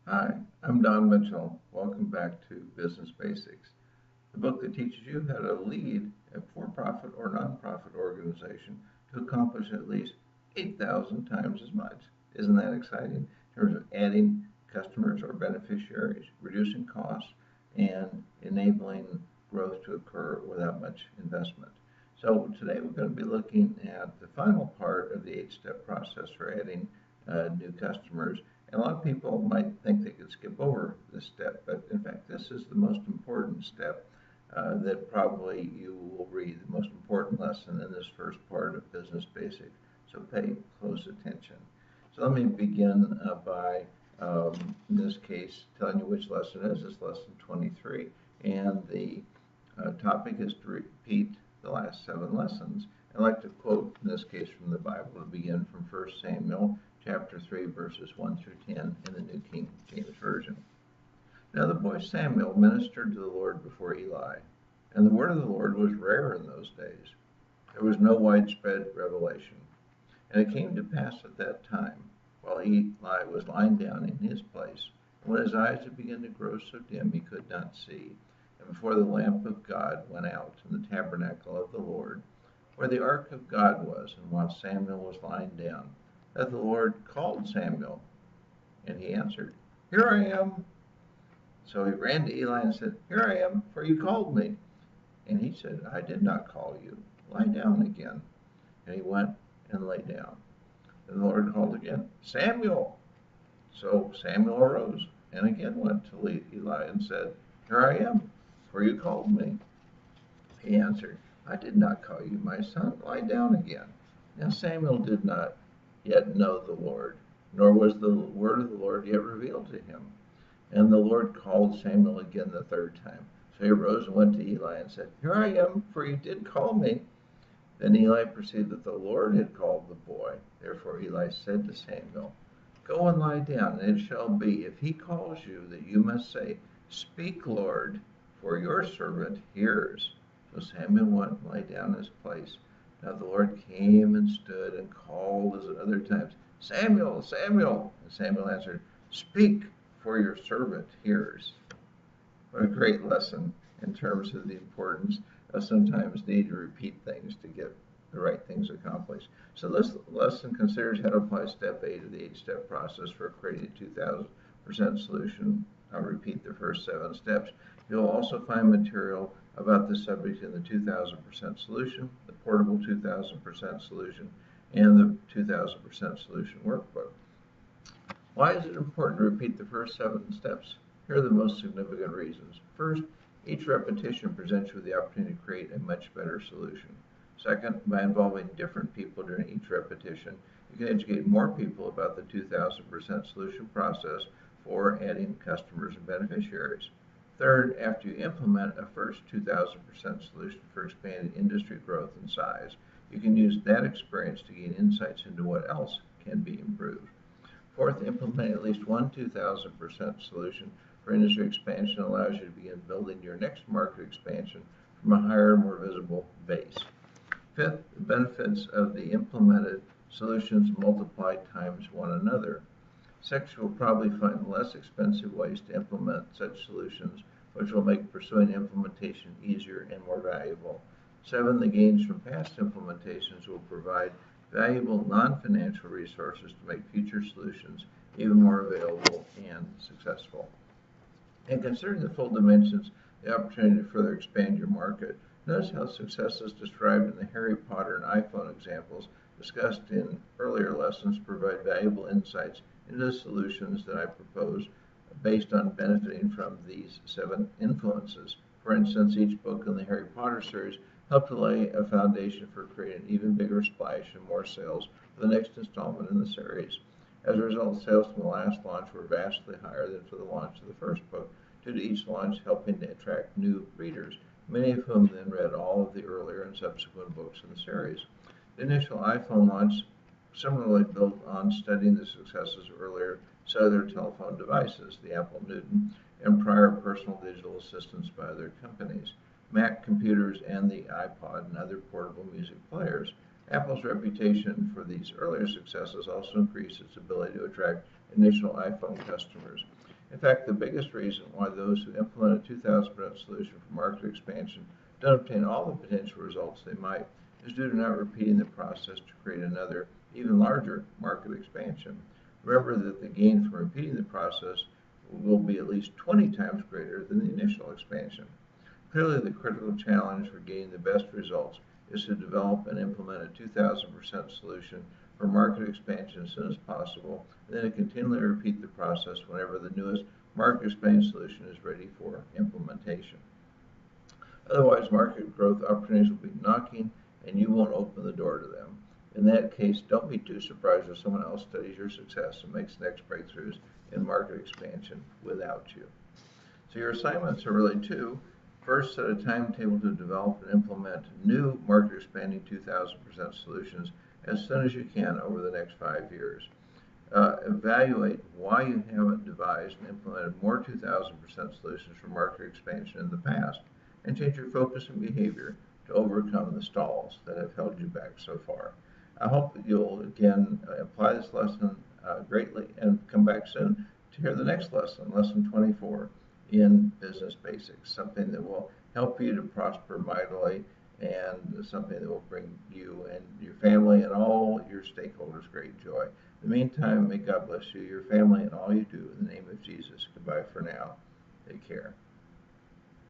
Hi, I'm Don Mitchell. Welcome back to Business Basics, the book that teaches you how to lead a for-profit or nonprofit organization to accomplish at least 8,000 times as much. Isn't that exciting? In terms of adding customers or beneficiaries, reducing costs, and enabling growth to occur without much investment. So today we're going to be looking at the final part of the eight-step process for adding new customers. And a lot of people might think they could skip over this step, but in fact, this is the most important step that probably you will read, the most important lesson in this first part of Business Basics. So pay close attention. So let me begin by, in this case, telling you which lesson it is. It's lesson 23. And the topic is to repeat the last 7 lessons. I'd like to quote, in this case, from the Bible to begin from 1 Samuel chapter 3, verses 1 through 10 in the New King James Version. Now the boy Samuel ministered to the Lord before Eli, and the word of the Lord was rare in those days. There was no widespread revelation. And it came to pass at that time, while Eli was lying down in his place, when his eyes had begun to grow so dim he could not see, and before the lamp of God went out in the tabernacle of the Lord, where the ark of God was, and while Samuel was lying down, that the Lord called Samuel, and he answered, Here I am. So he ran to Eli and said, Here I am, for you called me. And he said, I did not call you. Lie down again. And he went and lay down. And the Lord called again, Samuel. So Samuel arose and again went to Eli and said, Here I am, for you called me. He answered, I did not call you, my son. Lie down again. Now Samuel did not yet know the Lord, nor was the word of the Lord yet revealed to him. And the Lord called Samuel again the third time. So he arose and went to Eli and said, Here I am, for you did call me. Then Eli perceived that the Lord had called the boy. Therefore Eli said to Samuel, Go and lie down, and it shall be, if he calls you, that you must say, Speak, Lord, for your servant hears. So Samuel went and lay down in his place. Now the Lord came and stood and called as at other times, Samuel, Samuel. And Samuel answered, Speak, for your servant hears. What a great lesson in terms of the importance of sometimes needing to repeat things to get the right things accomplished. So this lesson considers how to apply step 8 of the 8-step process for creating a 2000% solution. I'll repeat the first 7 steps. You'll also find material about this subject in the 2000% solution, the portable 2000% solution, and the 2000% solution workbook. Why is it important to repeat the first 7 steps? Here are the most significant reasons. First, each repetition presents you with the opportunity to create a much better solution. Second, by involving different people during each repetition, you can educate more people about the 2000% solution process for adding customers and beneficiaries. Third, after you implement a first 2000% solution for expanded industry growth and size, you can use that experience to gain insights into what else can be improved. Fourth, implementing at least one 2000% solution for industry expansion allows you to begin building your next market expansion from a higher, more visible base. Fifth, the benefits of the implemented solutions multiply times one another. Sixth, you'll probably find less expensive ways to implement such solutions, which will make pursuing implementation easier and more valuable. Seven, the gains from past implementations will provide valuable non-financial resources to make future solutions even more available and successful. And considering the full dimensions, the opportunity to further expand your market, notice how successes described in the Harry Potter and iPhone examples discussed in earlier lessons provide valuable insights into the solutions that I propose based on benefiting from these 7 influences. For instance, each book in the Harry Potter series helped to lay a foundation for creating an even bigger splash and more sales for the next installment in the series. As a result, sales from the last launch were vastly higher than for the launch of the first book, due to each launch helping to attract new readers, many of whom then read all of the earlier and subsequent books in the series. The initial iPhone launch similarly built on studying the successes of earlier cellular telephone devices, the Apple Newton, and prior personal digital assistants by other companies, Mac computers, and the iPod and other portable music players. Apple's reputation for these earlier successes also increased its ability to attract initial iPhone customers. In fact, the biggest reason why those who implement a 2,000% solution for market expansion don't obtain all the potential results they might is due to not repeating the process to create another, even larger market expansion. Remember that the gain from repeating the process will be at least 20 times greater than the initial expansion. Clearly, the critical challenge for getting the best results is to develop and implement a 2,000% solution for market expansion as soon as possible, and then to continually repeat the process whenever the newest market expansion solution is ready for implementation. Otherwise, market growth opportunities will be knocking, and you won't open the door to them. In that case, don't be too surprised if someone else studies your success and makes next breakthroughs in market expansion without you. So your assignments are really two. First, set a timetable to develop and implement new market expanding 2,000% solutions as soon as you can over the next 5 years. Evaluate why you haven't devised and implemented more 2,000% solutions for market expansion in the past, and change your focus and behavior to overcome the stalls that have held you back so far. I hope that you'll again apply this lesson greatly and come back soon to hear the next lesson, lesson 24 in Business Basics, something that will help you to prosper mightily and something that will bring you and your family and all your stakeholders great joy. In the meantime, may God bless you, your family, and all you do in the name of Jesus. Goodbye for now. Take care.